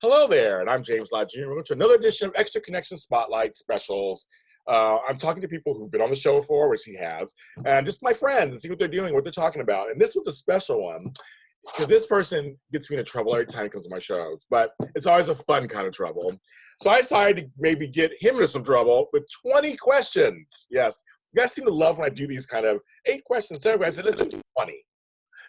Hello there, and I'm James Lott Jr. Welcome to another edition of Extra Connection Spotlight Specials. I'm talking to people who've been on the show before, which he has, and just my friends and see what they're doing, what they're talking about. And this was a special one, because this person gets me into trouble every time he comes to my shows, but it's always a fun kind of trouble. So I decided to maybe get him into some trouble with 20 questions. Yes, you guys seem to love when I do these kind of 8 questions, 7 questions. I said, let's do 20.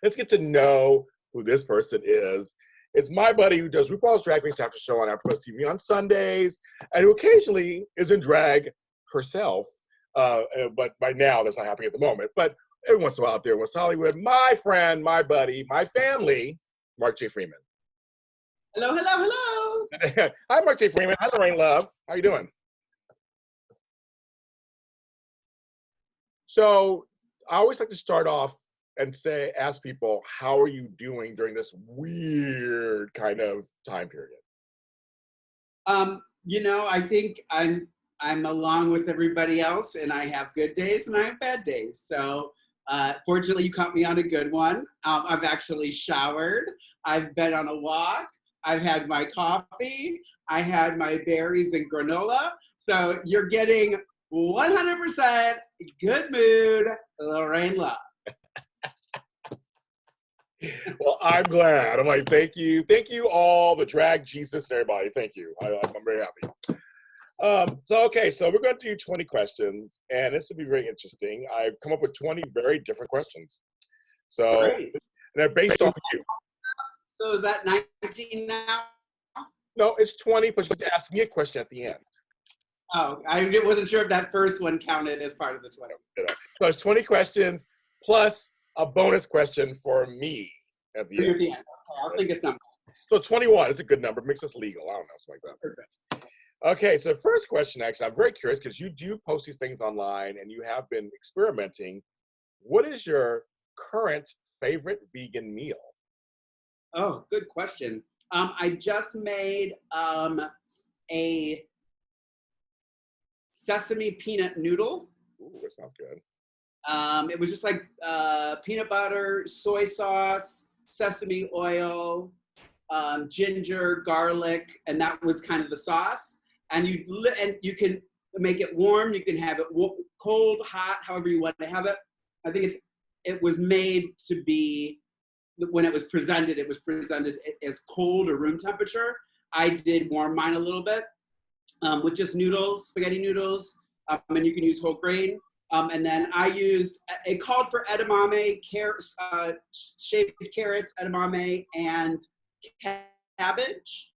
Let's get to know who this person is. It's my buddy who does RuPaul's Drag Race After Show on AfterbuzzTV on Sundays, and who occasionally is in drag herself. But by now, that's not happening at the moment. But every once in a while out there in West Hollywood, my friend, my buddy, my family, Mark J. Freeman. Hello, hello, hello. Hi, Mark J. Freeman. Hi, Lorayne Love. How you doing? So I always like to start off and ask people, how are you doing during this weird kind of time period? I think I'm along with everybody else, and I have good days and I have bad days. So fortunately, you caught me on a good one. I've actually showered. I've been on a walk. I've had my coffee. I had my berries and granola. So you're getting 100% good mood, Lorayne Love. Well, I'm glad. I'm like, thank you all, the drag Jesus and everybody. Thank you. I'm very happy. So we're going to do 20 questions, and this will be very interesting. I've come up with 20 very different questions. So Great. They're based off of you. So is that 19 now? No, it's 20, but you have to ask me a question at the end. Oh, I wasn't sure if that first one counted as part of the 20. So it's 20 questions plus a bonus question for me at the end. Okay, I'll think of something. So 21 is a good number, makes us legal. I don't know, something like that. Perfect. Okay, so first question, actually, I'm very curious because you do post these things online and you have been experimenting. What is your current favorite vegan meal? Oh, good question. I just made a sesame peanut noodle. Ooh, that sounds good. It was just like peanut butter, soy sauce, sesame oil, ginger, garlic, and that was kind of the sauce. And you can make it warm. You can have it cold, hot, however you want to have it. I think it was made to be, when it was presented as cold or room temperature. I did warm mine a little bit with just noodles, spaghetti noodles, and you can use whole grain. And then I used, it called for edamame, shaved carrots, edamame, and cabbage.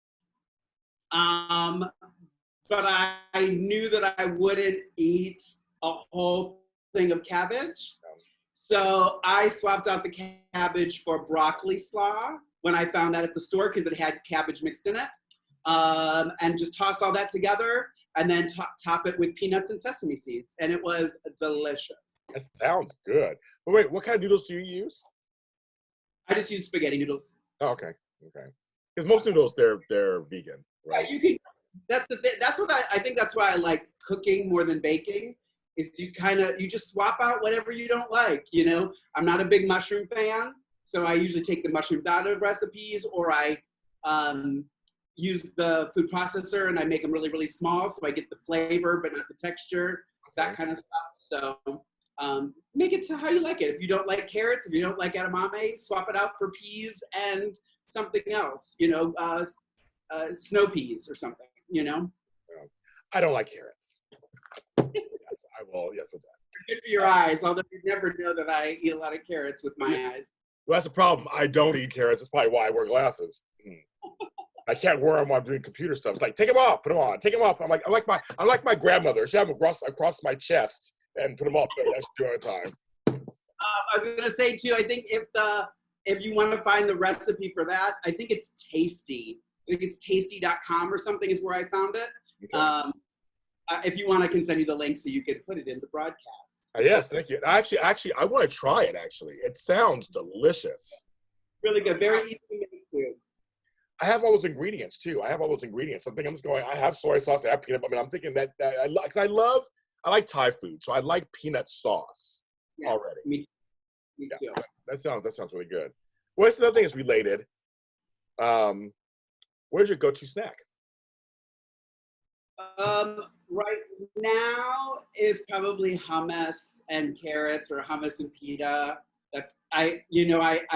But I knew that I wouldn't eat a whole thing of cabbage. So I swapped out the cabbage for broccoli slaw when I found that at the store, because it had cabbage mixed in it. And just toss all that together, and then top it with peanuts and sesame seeds, and it was delicious. That sounds good. But wait, what kind of noodles do you use? I just use spaghetti noodles. Oh, okay. Because most noodles, they're vegan, right? Yeah, you can. That's the thing. That's what I think. That's why I like cooking more than baking. Is you just swap out whatever you don't like. I'm not a big mushroom fan, so I usually take the mushrooms out of recipes, or I use the food processor and I make them really, really small, so I get the flavor but not the texture, that kind of stuff. So make it to how you like it. If you don't like carrots, if you don't like edamame, swap it out for peas and something else, snow peas or something, I don't like carrots. Yes, I will. Yes, with that. Good for your eyes, although you never know that I eat a lot of carrots with my eyes. Well, that's the problem. I don't eat carrots. That's probably why I wear glasses. I can't wear them while I'm doing computer stuff. It's like, take them off, put them on, take them off. I'm like my grandmother. She had them across my chest and put them off. That's two at a time. I was gonna say too, I think if you want to find the recipe for that, I think it's Tasty. I think it's tasty.com or something is where I found it. Okay. If you want, I can send you the link so you can put it in the broadcast. Yes, thank you. Actually, I want to try it, actually. It sounds delicious. Really good. Very easy to make, too. I have all those ingredients, too. I have soy sauce, I have peanut butter. I'm thinking that I like Thai food, so I like peanut sauce already. Me too. That sounds really good. Well, it's another thing that's related. Where's your go-to snack? Right now is probably hummus and carrots, or hummus and pita. I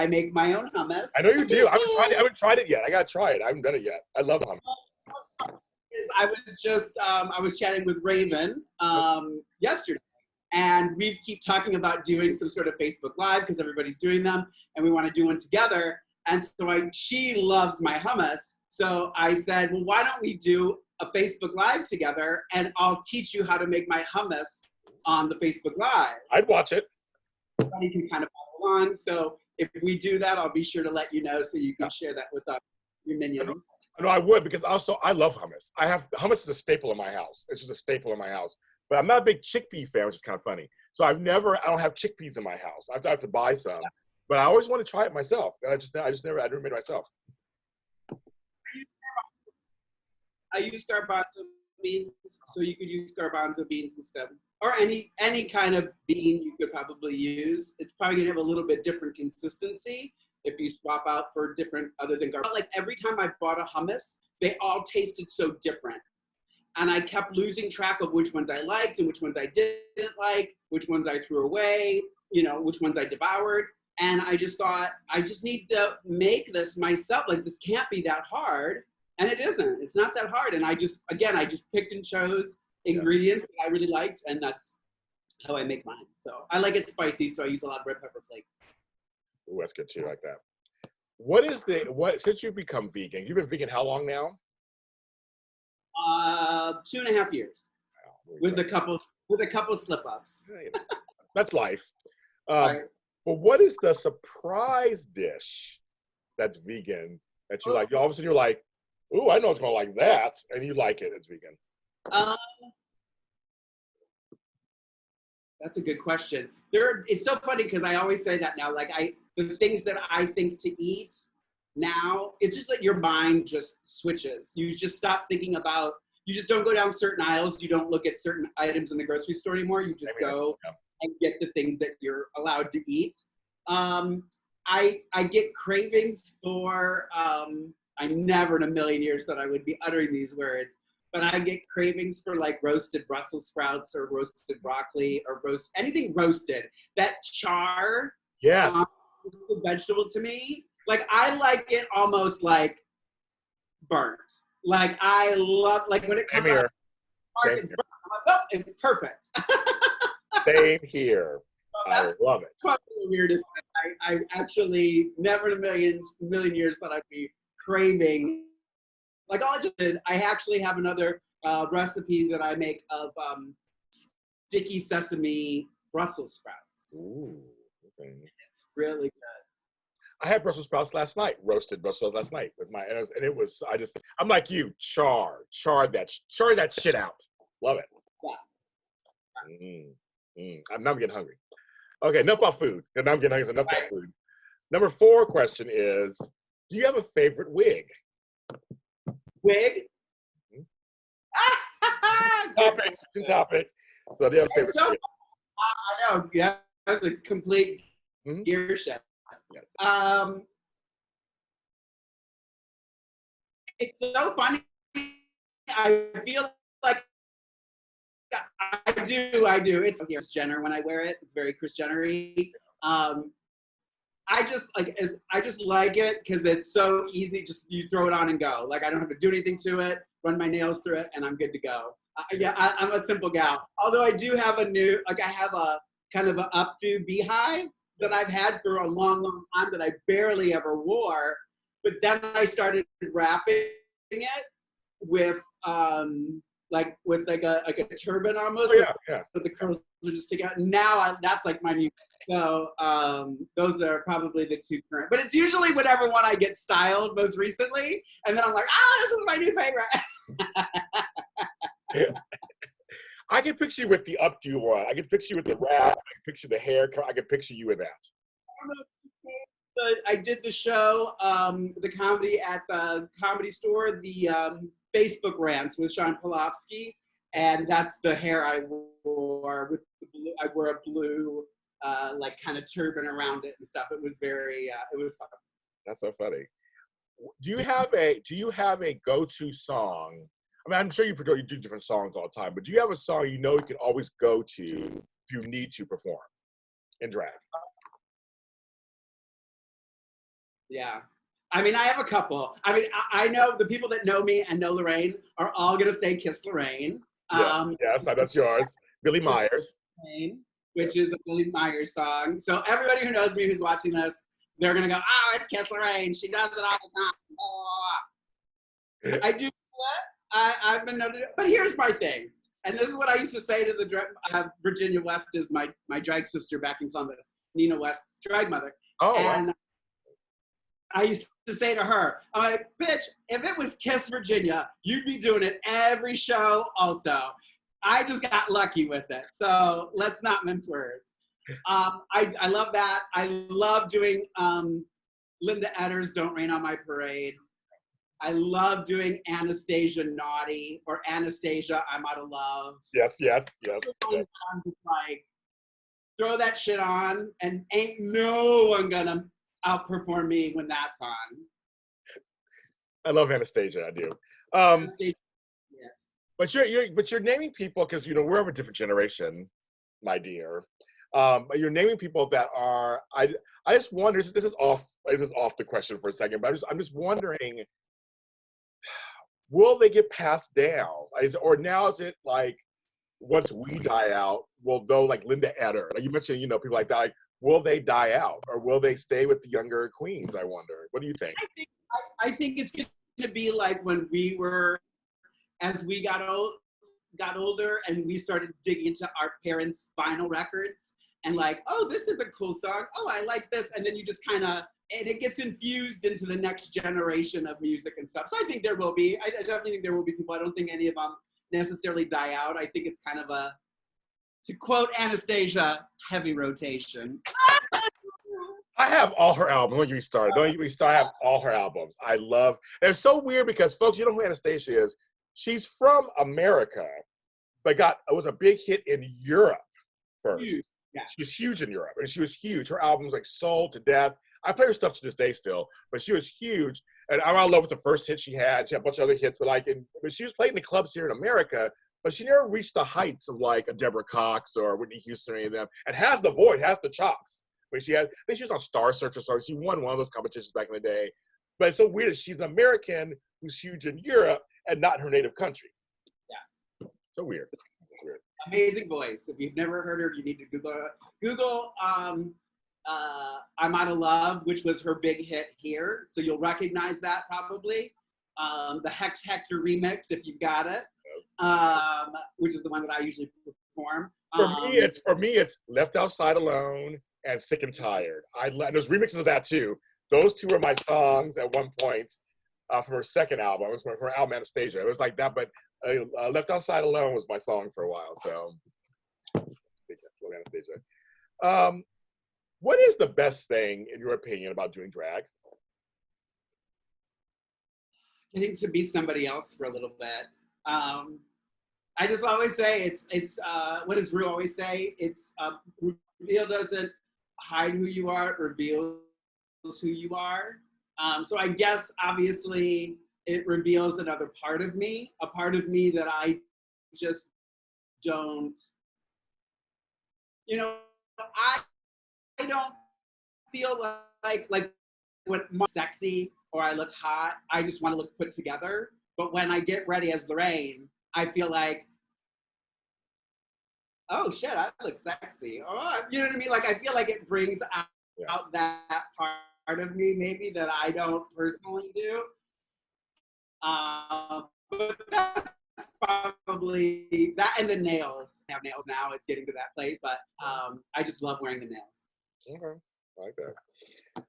make my own hummus. I know you do. I haven't tried it yet. I gotta try it. I haven't done it yet. I love hummus. What's fun is I was chatting with Raven yesterday, and we keep talking about doing some sort of Facebook Live because everybody's doing them, and we want to do one together. And so she loves my hummus. So I said, well, why don't we do a Facebook Live together, and I'll teach you how to make my hummus on the Facebook Live. I'd watch it. Everybody can kind of follow along. So if we do that, I'll be sure to let you know so you can share that with your minions. No, I would, because also I love hummus. Hummus is a staple in my house. It's just a staple in my house. But I'm not a big chickpea fan, which is kind of funny. So I don't have chickpeas in my house. I have to buy some. Yeah. But I always want to try it myself. And I never made it myself. I use garbanzo beans, so you could use garbanzo beans instead. Or any kind of bean you could probably use. It's probably gonna have a little bit different consistency if you swap out for different other than garbanzo. Like every time I bought a hummus, they all tasted so different. And I kept losing track of which ones I liked and which ones I didn't like, which ones I threw away, which ones I devoured. And I just thought, I just need to make this myself. Like, this can't be that hard. And it isn't. It's not that hard. And I just picked and chose ingredients that I really liked, and that's how I make mine. So I like it spicy, so I use a lot of red pepper flake. Ooh, that's good too, like that. Since you've become vegan, you've been vegan how long now? 2.5 years. Wow, with a couple slip-ups. That's life. Right. But what is the surprise dish that's vegan that you like? All of a sudden you're like, ooh, I know it's gonna like that, and you like it. It's vegan. That's a good question. It's so funny because I always say that now. Like the things that I think to eat now, it's just like your mind just switches. You just stop thinking about. You just don't go down certain aisles. You don't look at certain items in the grocery store anymore. You just go and get the things that you're allowed to eat. I get cravings for. I never in a million years thought I would be uttering these words, but I get cravings for like roasted Brussels sprouts or roasted broccoli or anything roasted. That char, yes, is a vegetable to me. Like I like it almost like burnt. Like I love when it comes out. It's burnt. I'm like, oh, it's perfect. Same here. So I love it. Probably the weirdest. I actually never in a million years thought I'd be craving. Like all I just did, I actually have another recipe that I make of sticky sesame Brussels sprouts. Ooh, okay. It's really good. I had Brussels sprouts last night, roasted Brussels sprouts last night I'm like you, char that shit out. Love it. Yeah. Now I'm getting hungry. Okay, enough about food. Now I'm getting hungry, so enough about food. Number 4 question is, do you have a favorite wig? Wig? Topic. So do you have a favorite wig? I know. Yeah, that's a complete gear shift. Yes. It's so funny. I feel like I do. It's Kris Jenner when I wear it. It's very Kris Jenner-y. I just like it because it's so easy. Just you throw it on and go. Like I don't have to do anything to it. Run my nails through it, and I'm good to go. I'm a simple gal. Although I do have I have a kind of an updo beehive that I've had for a long, long time that I barely ever wore. But then I started wrapping it with with a turban almost. Oh, yeah. So the curls are just sticking out. Now that's like my new. So those are probably the 2 current. But it's usually whatever one I get styled most recently, and then I'm like, this is my new favorite. I can picture you with the updo one. I can picture you with the wrap. I can picture the hair. I can picture you with that. I did the show, the comedy at the Comedy Store, the Facebook rants with Sean Polofsky, and that's the hair I wore with the blue. I wore a blue, kind of turban around it and stuff. It was very, it was fun. That's so funny. Do you have a go-to song? I mean, I'm sure you do different songs all the time, but do you have a song you know you can always go to if you need to perform in drag? Yeah. I mean, I have a couple. I mean, I know the people that know me and know Lorayne are all gonna say "Kiss Lorayne." Yeah, yes, that's yours. Billy Myers. Lorayne, which is a Billy Myers song. So everybody who knows me who's watching this, they're gonna go, "Oh, it's Kiss Lorayne. She does it all the time." I do that. I've been noted, but here's my thing, and this is what I used to say to the Virginia West is my drag sister back in Columbus, Nina West's drag mother, Oh, and wow. I used to say to her, I'm like, bitch, if it was Kiss Virginia, you'd be doing it every show also. I just got lucky with it. So let's not mince words. I love that. I love doing Linda Etter's Don't Rain on My Parade. I love doing Anastasia Naughty or Anastasia I'm Out of Love. Yes. I'm just like, throw that shit on and ain't no one gonna outperform me when that's on. I love Anastasia. I do. Anastasia, yes. But you're naming people because we're of a different generation, my dear. But you're naming people that are. I just wonder. This is off the question for a second, but I'm just wondering. Will they get passed down? Or now is it like once we die out, will though like Linda Etter, like you mentioned, people like that, like will they die out or will they stay with the younger queens? I wonder. What do you think? I think it's going to be like when we were, as we got older and we started digging into our parents' vinyl records and like, oh, this is a cool song. Oh, I like this. And then you just kind of, and it gets infused into the next generation of music and stuff. So I think there will be, I definitely think there will be people. I don't think any of them necessarily die out. I think it's kind of a, to quote Anastasia, heavy rotation. I have all her albums. Don't get me started. I have all her albums. I love. And it's so weird because folks, you know who Anastasia is? She's from America, but it was a big hit in Europe first. Huge. Yeah. She was huge in Europe, and she was huge. Her albums like sold to death. I play her stuff to this day still, but she was huge. And I'm in love with the first hit she had. She had a bunch of other hits, but she was playing the clubs here in America, but she never reached the heights of like a Deborah Cox or Whitney Houston or any of them. And has the voice, has the chops. But I think she was on Star Search or something. She won one of those competitions back in the day. But it's so weird that she's an American who's huge in Europe and not in her native country. Yeah. So weird. Amazing voice. If you've never heard her, you need to Google her. Google I'm Out of Love, which was her big hit here. So you'll recognize that probably. The Hex Hector remix, if you've got it, which is the one that I usually perform. For me, it's Left Outside Alone and Sick and Tired. And there's remixes of that too. Those two were my songs at one point from her second album. It was from her album Anastasia. It was like that, but Left Outside Alone was my song for a while. So I think that's what Anastasia. What is the best thing, in your opinion, about doing drag? Getting to be somebody else for a little bit. I just always say it's what does Rue always say? It's reveal doesn't hide who you are, it reveals who you are. So I guess obviously it reveals another part of me, a part of me that I just don't, I don't feel like when I'm sexy or I look hot, I just want to look put together. But when I get ready as Lorayne, I feel like, oh shit, I look sexy. Oh, you know what I mean? Like I feel like it brings out that part of me maybe that I don't personally do. But that's probably that, and the nails. I have nails now. It's getting to that place, but I just love wearing the nails. Okay, I like that.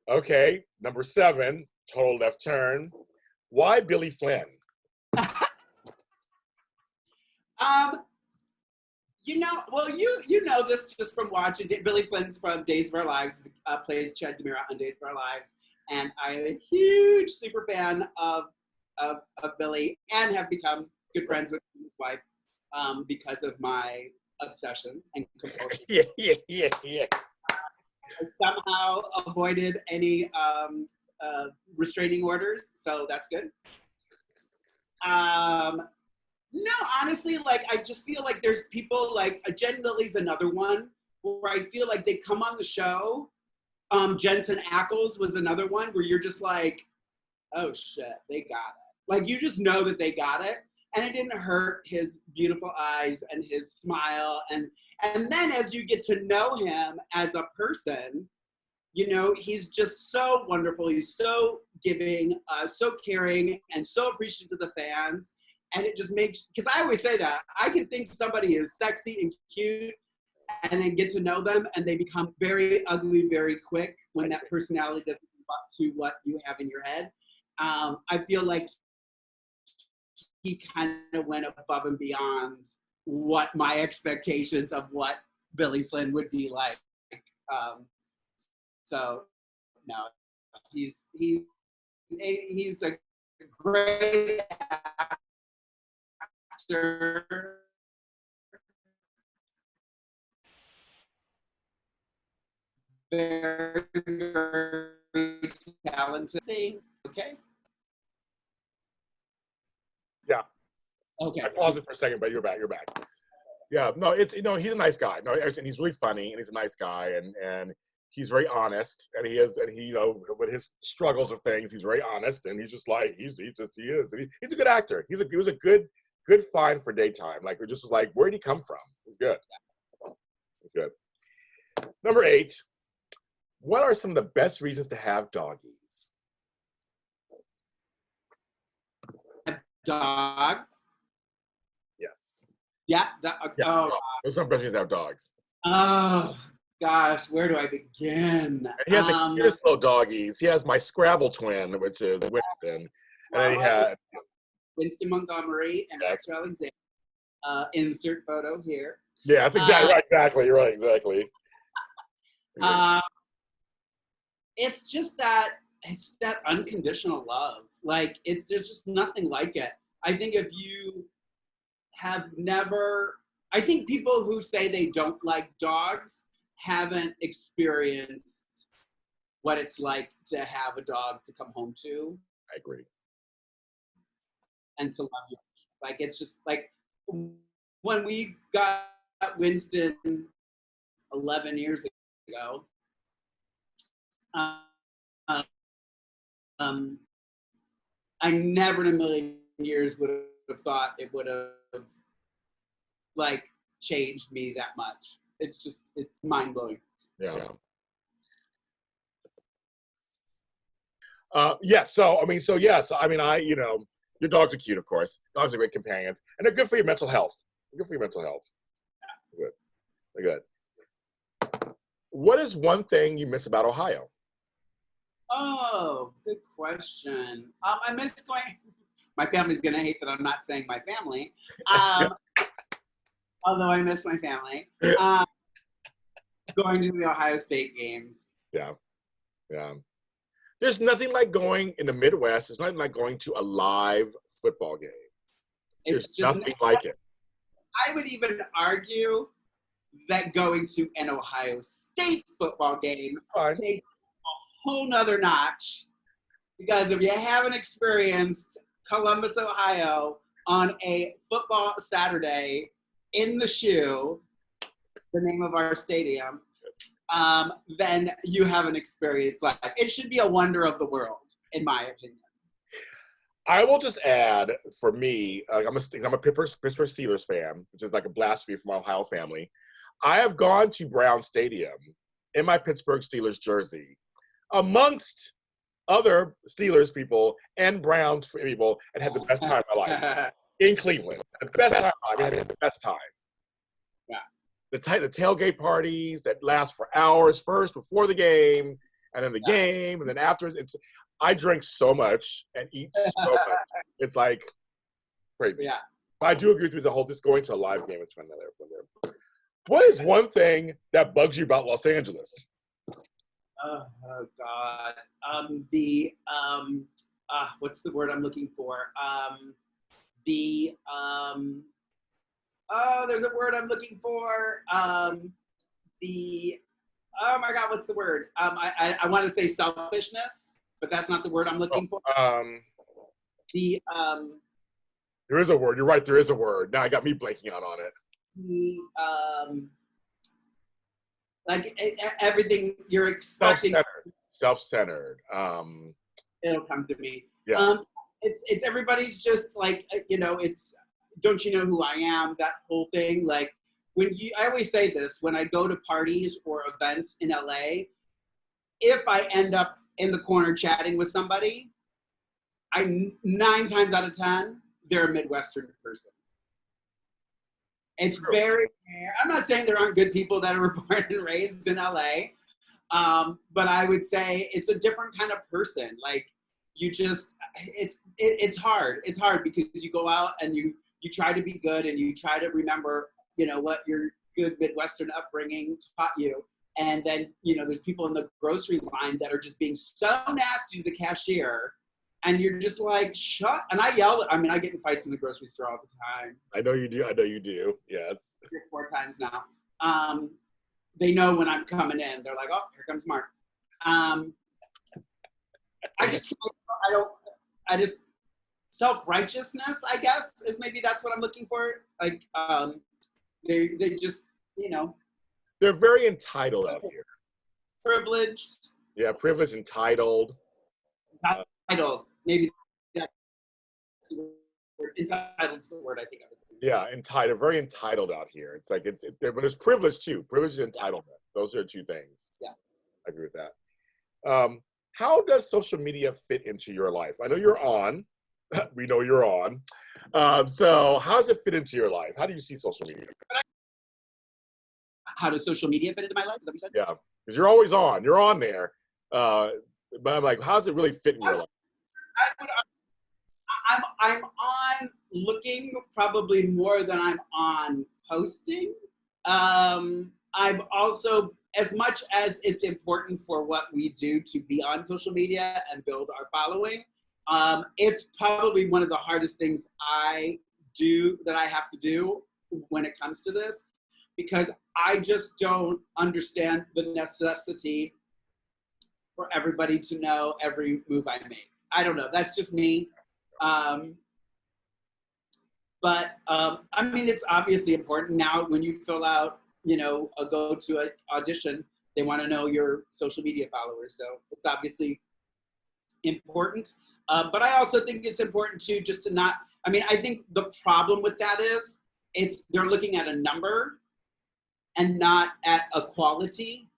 Okay, number 7, total left turn. Why Billy Flynn? Well, you know this just from watching. Billy Flynn's from Days of Our Lives, plays Chad Demira on Days of Our Lives, and I'm a huge super fan of Billy, and have become good friends with his wife because of my obsession and compulsion. Yeah. I somehow avoided any restraining orders, so that's good. No, honestly, like, I just feel like there's people like Jen Lilly's another one where I feel like they come on the show. Jensen Ackles was another one where you're just like, oh shit, they got it. Like, you just know that they got it. And it didn't hurt his beautiful eyes and his smile. And then as you get to know him as a person, you know, he's just so wonderful. He's so giving, so caring, and so appreciative to the fans. And it just makes, because I always say that, I can think somebody is sexy and cute and then get to know them and they become very ugly very quick when that personality doesn't live up to what you have in your head. I feel like he kind of went above and beyond what my expectations of what Billy Flynn would be like. So no, he's a great actor. Very, very talented. Okay. Yeah. Okay. I paused it for a second, but you're back. You're back. Yeah. No, it's, you know, he's a nice guy. No, and he's really funny, and he's a nice guy, and he's very honest, and he, you know, with his struggles of things, he's very honest, and he's just like, he is. He's a good actor. He was a good find for daytime. Like, it just was like, where did he come from? It's good. It's good. Number 8. What are some of the best reasons to have doggies? Dogs. Yes. Yeah. Yeah. Oh. There's some best reasons to have dogs. Oh gosh, where do I begin? And he has the cutest little doggies. He has my Scrabble twin, which is Winston, and then he had Winston Montgomery and Esther Alexander. Insert photo here. Yeah, that's exactly right. Exactly, you're right. Exactly. It's just that unconditional love. Like, there's just nothing like it. I think if you have never, I think people who say they don't like dogs haven't experienced what it's like to have a dog to come home to. I agree. And to love you. Like, it's just like when we got Winston 11 years ago, I never in a million years would have thought it would have like changed me that much. It's mind blowing. Yeah. Yes. You know, your dogs are cute, of course. Dogs are great companions, and they're good for your mental health. Good for your mental health. Good. They're good. What is one thing you miss about Ohio? Oh, good question. I miss going. My family's gonna hate that I'm not saying my family. Although I miss my family. Going to the Ohio State games. Yeah. There's nothing like going in the Midwest. There's nothing like going to a live football game. There's nothing like it. I would even argue that going to an Ohio State football game takes a whole nother notch, because if you haven't experienced Columbus, Ohio on a football Saturday in the shoe, the name of our stadium, then you haven't experienced life. It should be a wonder of the world, in my opinion. I will just add, for me, I'm a Pittsburgh Steelers fan, which is like a blasphemy for my Ohio family. I have gone to Brown Stadium in my Pittsburgh Steelers jersey, amongst other Steelers people and Browns people, and had the best time of my life in Cleveland. The best time. I had the best time. Yeah. The tailgate parties that last for hours, first before the game, and then the game, and then afterwards. I drink so much and eat so much. It's like crazy. Yeah. But I do agree with the whole just going to a live game is fun. What is one thing that bugs you about Los Angeles? Oh God. What's the word I'm looking for? There's a word I'm looking for. Oh my God, what's the word? I want to say selfishness. but that's not the word I'm looking for. The There is a word. You're right. There is a word. Now I got me blanking out on it. Like everything you're expecting. Self-centered. It'll come to me. Yeah. It's everybody's just like, you know, it's, don't you know who I am? That whole thing. Like I always say this, when I go to parties or events in LA, if I end up in the corner chatting with somebody, 9 times out of 10, they're a Midwestern person. It's very rare. I'm not saying there aren't good people that are born and raised in LA, but I would say it's a different kind of person. Like you just, it's hard. It's hard because you go out and you try to be good and you try to remember, you know, what your good Midwestern upbringing taught you. And then, you know, there's people in the grocery line that are just being so nasty to the cashier. And you're just like, shut. And I yell. I mean, I get in fights in the grocery store all the time. I know you do. I know you do. Yes. 3 or 4 times now. They know when I'm coming in. They're like, oh, here comes Mark. I just, self-righteousness, I guess, is maybe that's what I'm looking for. Like, they just, you know. They're very entitled out here. Privileged. Yeah, privileged, entitled. Entitled. Maybe that entitled is the word I think I was thinking. Yeah, entitled. Very entitled out here. It's like but it's privilege too. Privilege and entitlement. Those are 2 things. Yeah, I agree with that. How does social media fit into your life? I know you're on. We know you're on. So how does it fit into your life? How do you see social media? How does social media fit into my life? Is that what you said? Yeah, because you're always on. You're on there. But I'm like, how does it really fit in your life? I'm on looking probably more than I'm on posting. I've also, as much as it's important for what we do to be on social media and build our following, it's probably one of the hardest things I have to do when it comes to this, because I just don't understand the necessity for everybody to know every move I make. I don't know. That's just me. But I mean, it's obviously important now when you fill out, you know, go to an audition, they want to know your social media followers. So it's obviously important. But I also think it's important too, just to not, I mean, I think the problem with that is they're looking at a number and not at a quality.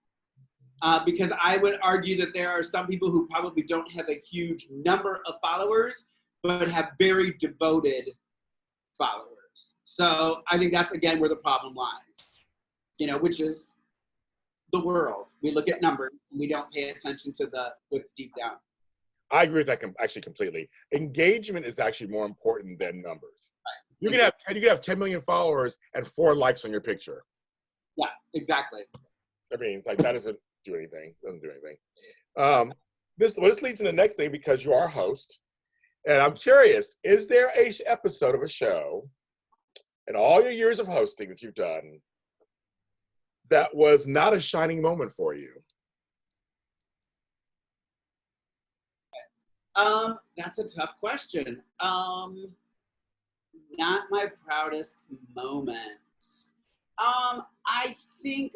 Because I would argue that there are some people who probably don't have a huge number of followers, but have very devoted followers. So I think that's, again, where the problem lies, you know, which is the world. We look at numbers and we don't pay attention to what's deep down. I agree with that actually completely. Engagement is actually more important than numbers. Right. You can have 10 million followers and 4 likes on your picture. Yeah, exactly. I mean, it's like that doesn't do anything. This leads to the next thing, because you are a host, and I'm curious: is there a episode of a show in all your years of hosting that you've done that was not a shining moment for you? That's a tough question. Not my proudest moment. I think,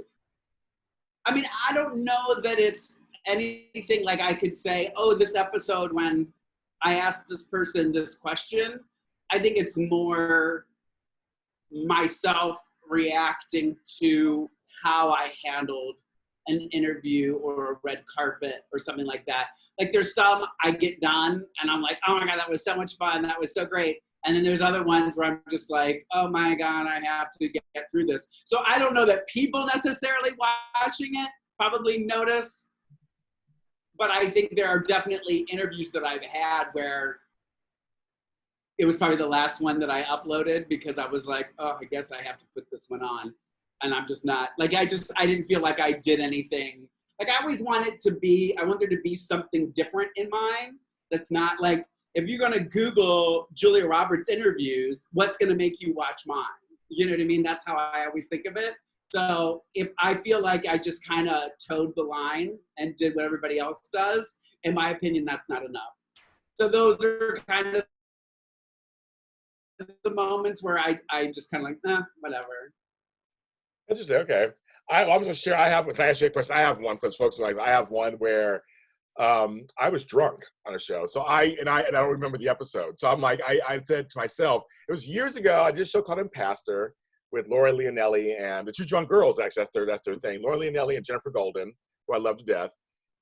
I mean, I don't know that it's anything like I could say, oh, this episode when I asked this person this question. I think it's more myself reacting to how I handled an interview or a red carpet or something like that. Like there's some I get done and I'm like, oh my God, that was so much fun. That was so great. And then there's other ones where I'm just like, oh my God, I have to get through this. So I don't know that people necessarily watching it probably notice, but I think there are definitely interviews that I've had where it was probably the last one that I uploaded because I was like, oh, I guess I have to put this one on. And I'm just not, like, I didn't feel like I did anything. Like I always want there to be something different in mine. That's not like, if you're gonna Google Julia Roberts interviews, what's gonna make you watch mine? You know what I mean? That's how I always think of it. So if I feel like I just kind of towed the line and did what everybody else does, in my opinion, that's not enough. So those are kind of the moments where I just kind of like, whatever. Interesting. Okay. I was gonna share. I have. It's actually a question. I have one for folks. Like, I have one where I was drunk on a show. So I don't remember the episode. So I'm like, I said to myself, it was years ago. I did a show called Impastor with Laura Leonelli and the two drunk girls. Actually, that's their thing. Laura Leonelli and Jennifer Golden, who I love to death.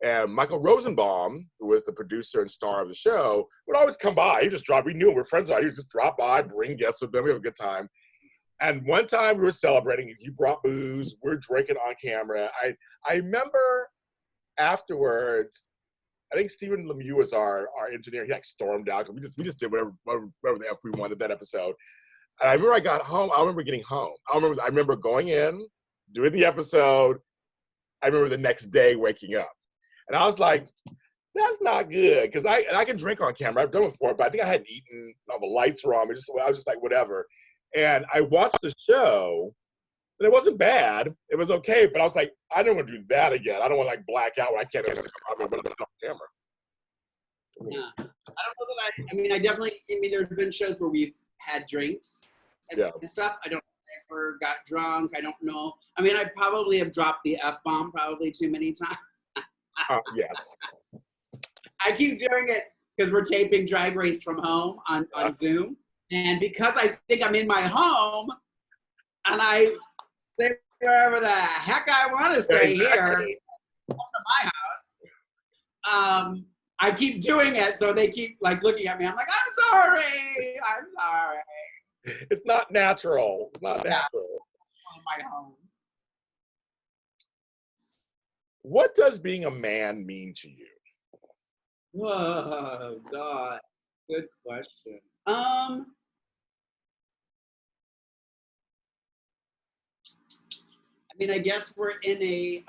And Michael Rosenbaum, who was the producer and star of the show, would always come by. He just dropped. We knew him. We're friends. He would just drop by, bring guests with them. We have a good time. And one time we were celebrating. He brought booze. We're drinking on camera. I remember afterwards. I think Stephen Lemieux was our engineer. He like stormed out. We just did whatever the F we wanted that episode. And I remember I got home. I remember getting home. I remember going in, doing the episode. I remember the next day waking up. And I was like, that's not good. Because I can drink on camera. I've done it before, but I think I hadn't eaten. All the lights were on. I was just like, whatever. And I watched the show. And it wasn't bad. It was okay, but I was like, I don't want to do that again. I don't want to like black out when I can't on camera. Yeah. I don't know that I mean, there have been shows where we've had drinks and stuff. I don't know if I ever got drunk. I don't know. I mean, I probably have dropped the F-bomb probably too many times. Yes. I keep doing it because we're taping Drag Race from home on Zoom. And because I think I'm in my home and I say whatever the heck I want to say here, come to my house. I keep doing it, so they keep like looking at me. I'm like, I'm sorry. It's not natural. It's not natural. In my home. What does being a man mean to you? Oh God, good question. I mean, I guess we're in a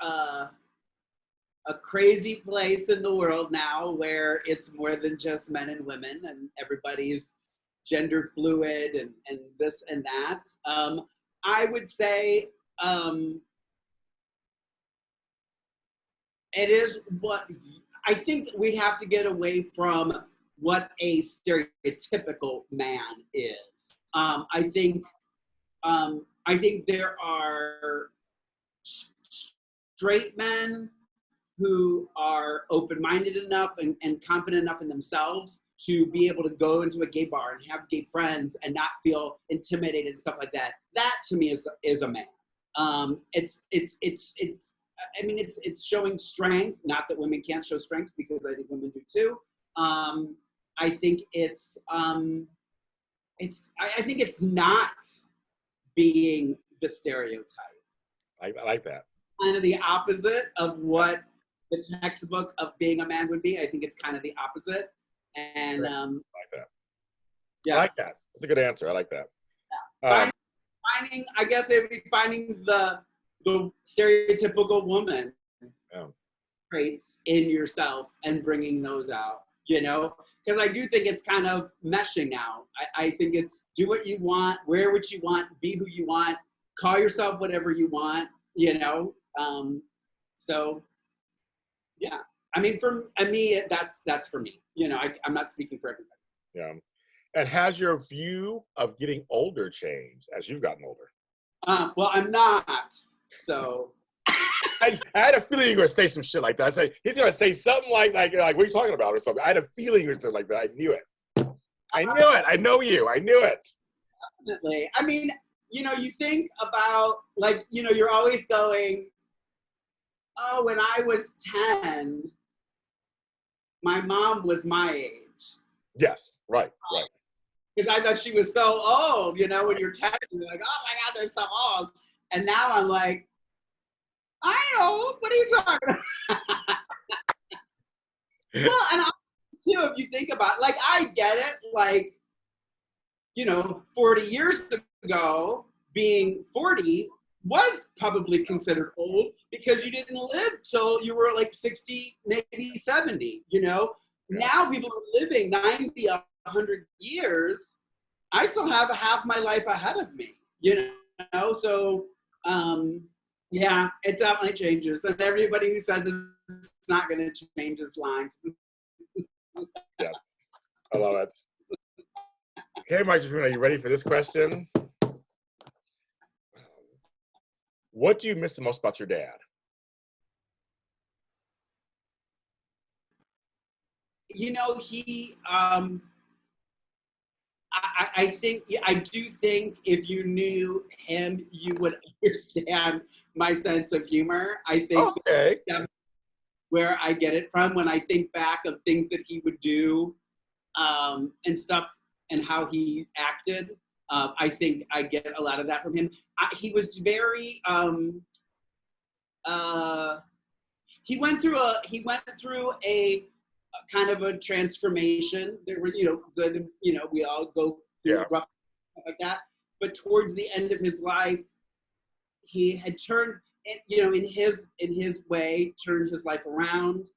crazy place in the world now where it's more than just men and women and everybody's gender fluid and this and that. I would say it is what I think we have to get away from what a stereotypical man is. I think there are straight men who are open-minded enough and confident enough in themselves to be able to go into a gay bar and have gay friends and not feel intimidated and stuff like that. That to me is a man. It's showing strength. Not that women can't show strength, because I think women do too. I think it's not being the stereotype. I like that. Kind of the opposite of what the textbook of being a man would be. I think it's kind of the opposite. And I like that. Yeah, I like that. That's a good answer. I like that. Yeah. Finding, I guess it would be finding the stereotypical woman traits in yourself and bringing those out. You know, because I do think it's kind of meshing now. I think it's do what you want, wear what you want, be who you want, call yourself whatever you want. You know, so yeah. I mean, for me, that's for me. You know, I'm not speaking for everybody. Yeah. And has your view of getting older changed as you've gotten older? Well, I'm not. So I had a feeling you were going to say some shit like that. I said he's going to say something like what are you talking about or something. I had a feeling you were something like that. I knew it. I knew it. I know you. I knew it. Definitely. I mean, you know, you think about, like, you know, you're always going, oh, when I was 10, my mom was my age. Yes, right. Because I thought she was so old, you know, when you're 10, you're like, oh my God, they're so old. And now I'm like, I know, what are you talking about? Well, and too, if you think about it, like, I get it, like, you know, 40 years ago, being 40 was probably considered old because you didn't live till you were like 60, maybe 70, you know? Yeah. Now people are living 90, 100 years. I still have half my life ahead of me, you know? So, yeah, it definitely changes. And everybody who says it's not going to change is lying to Yes. I love it. Okay, Marjorie, are you ready for this question? What do you miss the most about your dad? You know, I do think if you knew him, you would understand my sense of humor. I think Okay. that's where I get it from when I think back of things that he would do and stuff and how he acted. I think I get a lot of that from him. He was very, he went through a kind of a transformation. There were, good, we all go through rough stuff like that. But towards the end of his life, he had turned, in his way, turned his life around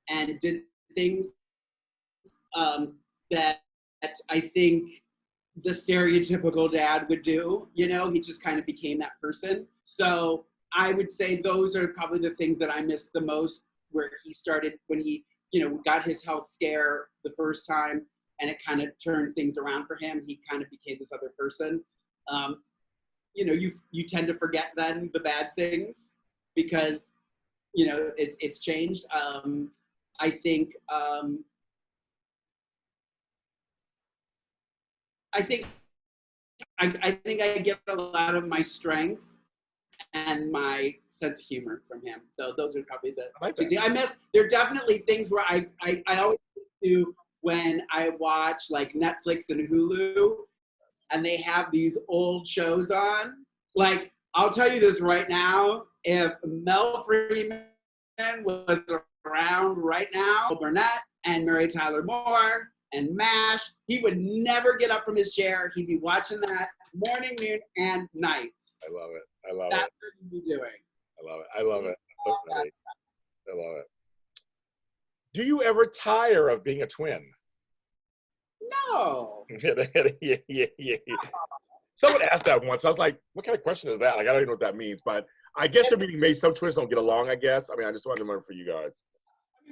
and did things that I think the stereotypical dad would do. He just kind of became that person. So I would say those are probably the things that I miss the most, where he started when he, got his health scare the first time and it kind of turned things around for him. He kind of became this other person. You tend to forget then the bad things because, it's changed. I think I get a lot of my strength and my sense of humor from him. So those are probably the two things I miss. There are definitely things where I always do when I watch like Netflix and Hulu and they have these old shows on. Like, I'll tell you this right now, if Mel Freeman was around right now, Burnett and Mary Tyler Moore and MASH, he would never get up from his chair. He'd be watching that morning, noon, and night. I love it. I love That's it. what he'd be doing. I love it. I love it. So nice. I love it. Do you ever tire of being a twin? No. Yeah. Someone asked that once. I was like, what kind of question is that? Like, I don't even know what that means. But I guess they're being made. Some twins don't get along, I guess. I mean, I just wanted to learn for you guys.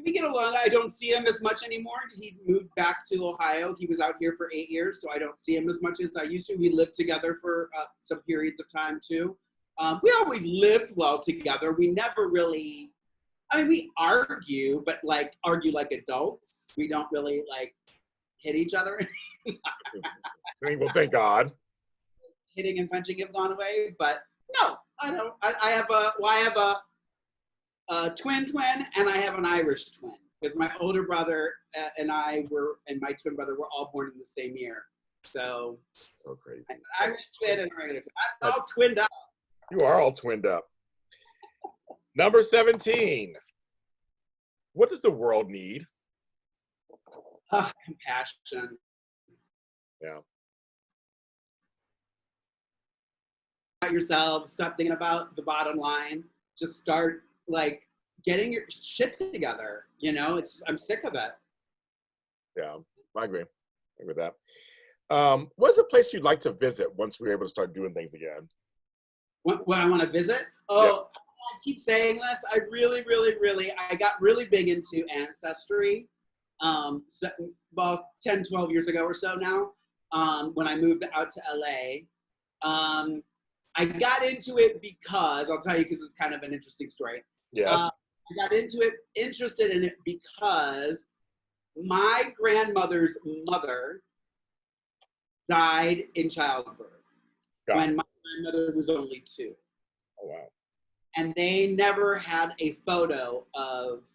We get along. I don't see him as much anymore. He moved back to Ohio. He was out here for 8 years, so I don't see him as much as I used to. We lived together for some periods of time, too. We always lived well together. We never really, we argue, but argue like adults. We don't really hit each other. I mean, well, thank God. Hitting and punching have gone away, but no, I don't. I have a twin, and I have an Irish twin because my older brother and my twin brother were all born in the same year. So crazy. An Irish twin and a regular twin. I'm all twinned up. You are all twinned up. Number 17. What does the world need? Compassion. Yeah. About yourself. Stop thinking about the bottom line. Just start getting your shit together. I'm sick of it. Yeah, I agree. I agree with that. What's a place you'd like to visit once we're able to start doing things again? What I want to visit? Oh, yeah. I keep saying this. I really, really, really, I got really big into ancestry. About 10, 12 years ago or so now, when I moved out to LA. I got into it because, I'll tell you because it's kind of an interesting story. Yeah. I got interested in it because my grandmother's mother died in childbirth when my grandmother was only 2. Oh, wow. And they never had a photo of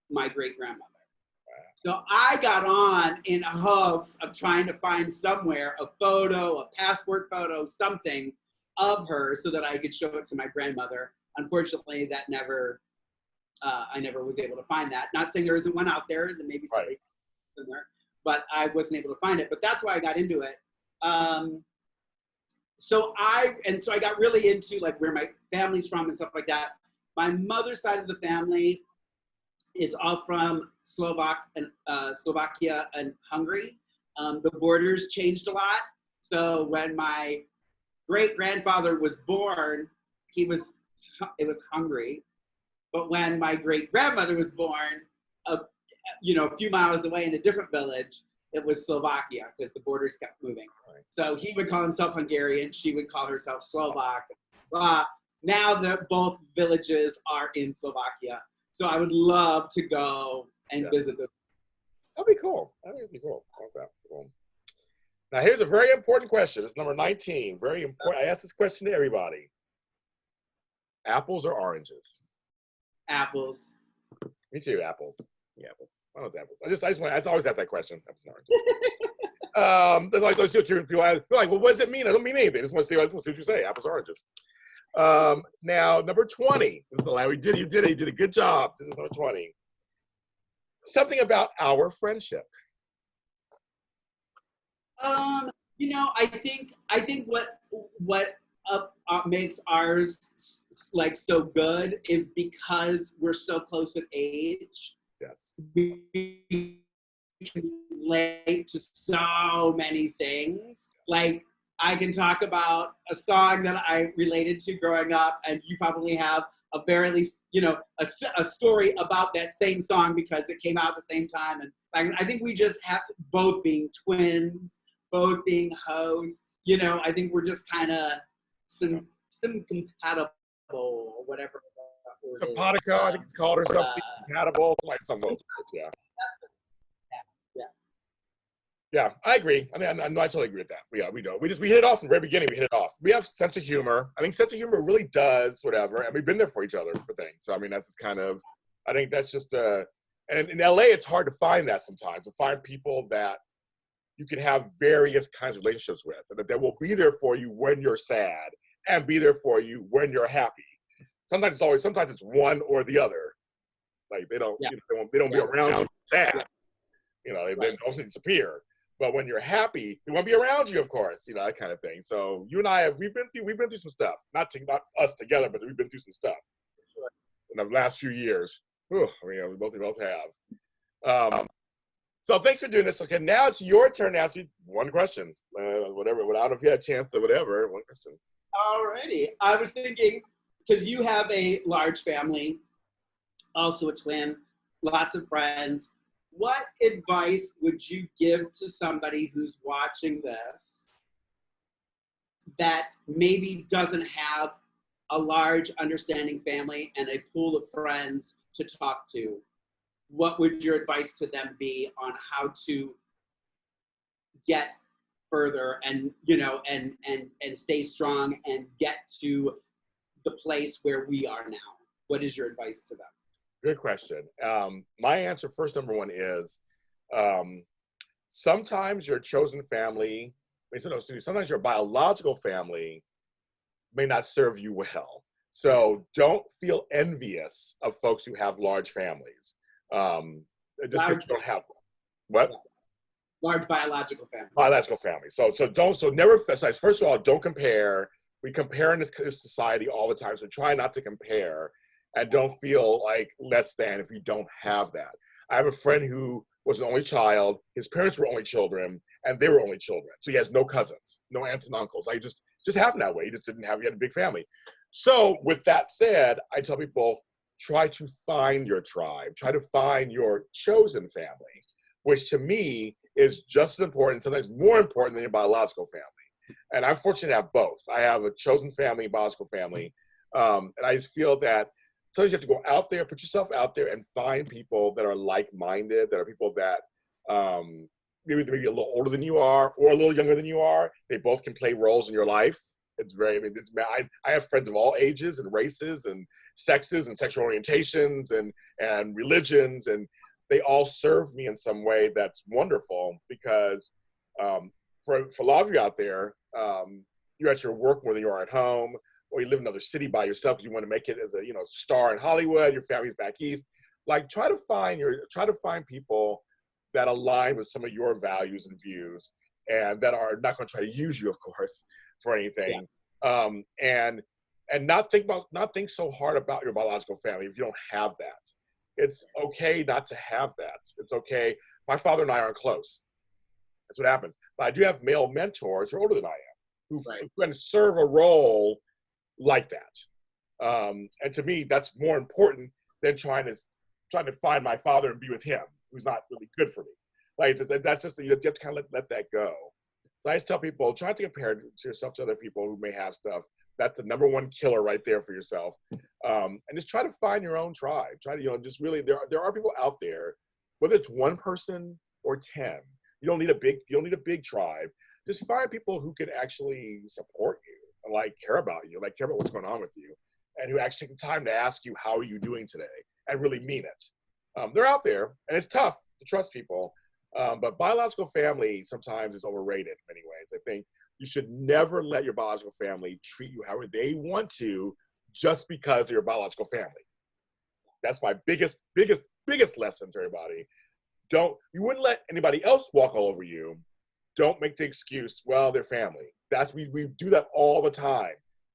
my great-grandmother. So I got on in hopes of trying to find somewhere a photo, a passport photo, something of her so that I could show it to my grandmother. Unfortunately, that I never was able to find that. Not saying there isn't one out there, that maybe somebody somewhere, but I wasn't able to find it. But that's why I got into it. So I got really into where my family's from and stuff like that. My mother's side of the family is all from Slovakia and Hungary. The borders changed a lot. So when my great-grandfather was born, it was Hungary. But when my great-grandmother was born, you know, a few miles away in a different village, it was Slovakia because the borders kept moving. Right. So he would call himself Hungarian, she would call herself Slovak. Now that both villages are in Slovakia, so I would love to go and visit them. That'd be cool. I think it'd be cool. I like that. Cool. Now here's a very important question. It's number 19. Very important. I ask this question to everybody. Apples or oranges? Apples. Me too. Apples. Yeah, apples. I love apples. I always ask that question. Apples and oranges. That's always so curious. People ask, like, well, what does it mean? I don't mean anything. I just want to see what you say. Apples or oranges. Now number 20. This is the line. You did a good job. This is number 20. Something about our friendship. You know, I think what makes ours like so good is because we're so close in age. Yes. We can relate to so many things. Like, I can talk about a song that I related to growing up, and you probably have a very, you know, a story about that same song because it came out at the same time. And I think we just have both being twins, both being hosts. You know, I think we're just kind of some compatible or whatever. Simpatico, I think it's called, or something. Compatible, like some of those words, yeah. Yeah, I agree. I mean, I totally agree with that. We know. We hit it off from the very beginning. We hit it off. We have sense of humor. I think sense of humor really does whatever, and we've been there for each other for things. So I mean, that's just kind of. I think that's just and in LA, it's hard to find that sometimes. To find people that you can have various kinds of relationships with, and that will be there for you when you're sad, and be there for you when you're happy. Sometimes it's one or the other. Like they don't be around you sad. Yeah. You know, they also disappear. But when you're happy, they want to be around you, of course, you know, that kind of thing. So you and I we've been through some stuff. Not us together, but we've been through some stuff in the last few years. Whew, I mean, we both have. So thanks for doing this. Okay, now it's your turn to ask you one question. Whatever. I don't know if you had a chance to whatever. One question. Alrighty. I was thinking, because you have a large family, also a twin, lots of friends. What advice would you give to somebody who's watching this that maybe doesn't have a large understanding family and a pool of friends to talk to? What would your advice to them be on how to get further and, you know, and stay strong and get to the place where we are now? What is your advice to them? Good question. My answer, first, number one is sometimes your chosen family, sometimes your biological family may not serve you well. So don't feel envious of folks who have large families. Just because you don't have one. What? Large biological family. Biological family. So never, first of all, don't compare. We compare in this society all the time, so try not to compare. And don't feel like less than if you don't have that. I have a friend who was an only child. His parents were only children, and they were only children. So he has no cousins, no aunts and uncles. Like just happened that way. He had a big family. So with that said, I tell people, try to find your tribe. Try to find your chosen family, which to me is just as important, sometimes more important than your biological family. And I'm fortunate to have both. I have a chosen family, biological family. And I just feel that sometimes you have to go out there, put yourself out there and find people that are like-minded, that are people that maybe a little older than you are or a little younger than you are. They both can play roles in your life. I have friends of all ages and races and sexes and sexual orientations and religions, and they all serve me in some way that's wonderful because for a lot of you out there, you're at your work more than you are at home, or you live in another city by yourself because you want to make it as a star in Hollywood. Your family's back east. Like try to find people that align with some of your values and views, and that are not going to try to use you, of course, for anything. Yeah. And not think so hard about your biological family if you don't have that. It's okay not to have that. It's okay. My father and I aren't close. That's what happens. But I do have male mentors who are older than I am, who can serve a role like that. And to me, that's more important than trying to find my father and be with him. who's not really good for me. Like, that's just, you have to kind of let that go. So I just tell people, try to compare to yourself to other people who may have stuff. That's the number one killer right there for yourself. And just try to find your own tribe. Try to, just really, there are people out there, whether it's one person or 10. You don't need a big tribe. Just find people who can actually support you and like care about you, like care about what's going on with you, and who actually take the time to ask you, how are you doing today? And really mean it. They're out there, and it's tough to trust people. But biological family sometimes is overrated in many ways. I think you should never let your biological family treat you however they want to just because they're your biological family. That's my biggest lesson to everybody. You wouldn't let anybody else walk all over you. Don't make the excuse, well, they're family. We do that all the time.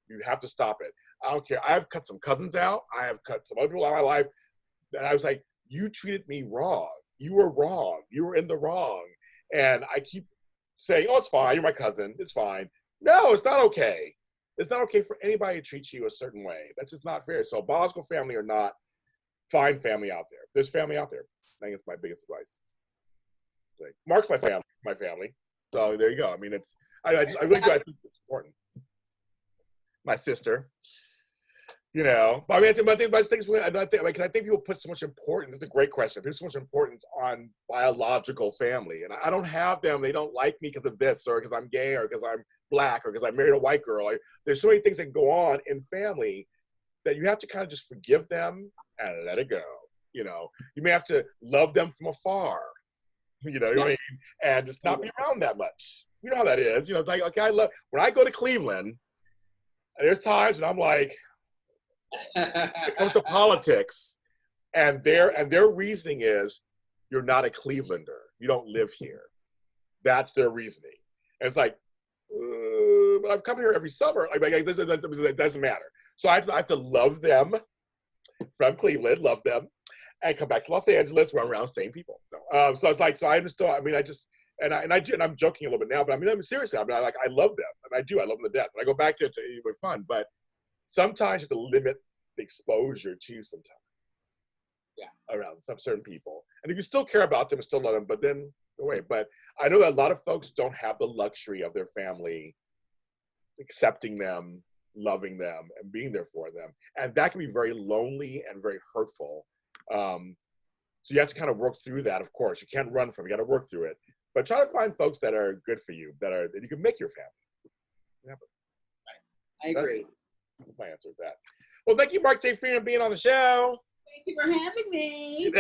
You have to stop it. I don't care. I've cut some cousins out. I have cut some other people out of my life. And I was like, you treated me wrong. You were wrong. You were in the wrong. And I keep saying, oh, it's fine. You're my cousin. It's fine. No, it's not okay. It's not okay for anybody to treat you a certain way. That's just not fair. So biological family or not, find family out there. There's family out there. I think it's my biggest advice. Like, Mark's my family. So there you go. I mean, I really do. I think it's important. My sister. But I mean, I think people put so much importance. It's a great question. There's so much importance on biological family, and I don't have them. They don't like me because of this, or because I'm gay, or because I'm black, or because I married a white girl. There's so many things that go on in family that you have to kind of just forgive them and let it go. You may have to love them from afar. You know what I mean? And just not be around that much. You know how that is. It's like when I go to Cleveland, there's times when I'm like, it comes to politics, and their reasoning is, you're not a Clevelander. You don't live here. That's their reasoning. And it's like, but I've come here every summer. It doesn't matter. So I have to love them from Cleveland, love them, and come back to Los Angeles, run around same people. So it's like, so I understand. I mean, I just, and I do, and I'm joking a little bit now, but I mean, I'm seriously. I mean, I love them, and I do. I love them to death. And I go back there to with fun, but sometimes you have to limit the exposure to sometimes. Yeah, around some certain people, and if you still care about them, still love them, but then go away. But I know that a lot of folks don't have the luxury of their family accepting them, loving them, and being there for them, and that can be very lonely and very hurtful. So you have to kind of work through that. Of course, you can't run from it. You got to work through it, but try to find folks that are good for you, that you can make your family. Yeah, I agree. That's my answer to that. Well, thank you, Mark J. Freeman, being on the show. Thank you for having me.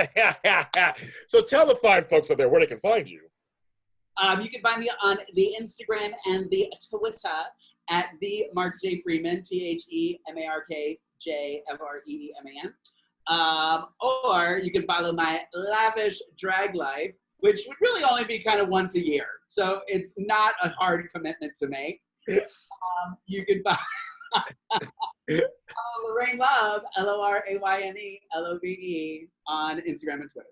So tell the fine folks out there where they can find you. You can find me on the Instagram and the Twitter at the Mark J. Freeman, TheMarkJFreeman. Or you can follow my lavish drag life, which would really only be kind of once a year. So it's not a hard commitment to make. You can find Lorayne Love, LORAYNE LOVE on Instagram and Twitter.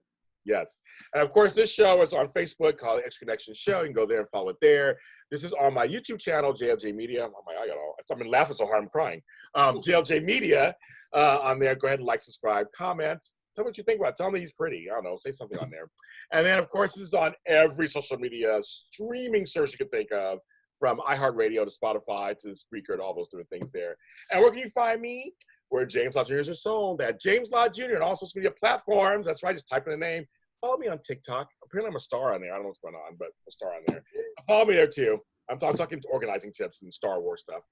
Yes. And of course, this show is on Facebook called The Extra Connection Show. You can go there and follow it there. This is on my YouTube channel, JLJ Media. Oh my, I've been laughing so hard, I'm crying. JLJ Media on there. Go ahead and like, subscribe, comment. Tell me what you think about it. Tell me he's pretty. I don't know. Say something on there. And then, of course, this is on every social media streaming service you can think of, from iHeartRadio to Spotify to Spreaker to all those different things there. And where can you find me? Where James Lott Jr. is sold at James Lott Jr. and all social media platforms. That's right. Just type in the name. Follow me on TikTok. Apparently, I'm a star on there. I don't know what's going on, but I'm a star on there. Follow me there too. I'm talking organizing tips and Star Wars stuff.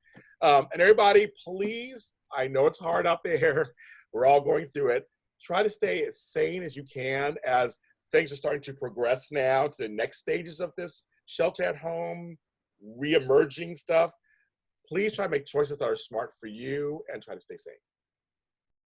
And everybody, please, I know it's hard out there. We're all going through it. Try to stay as sane as you can as things are starting to progress now to the next stages of this shelter at home, re-emerging stuff. Please try to make choices that are smart for you and try to stay sane.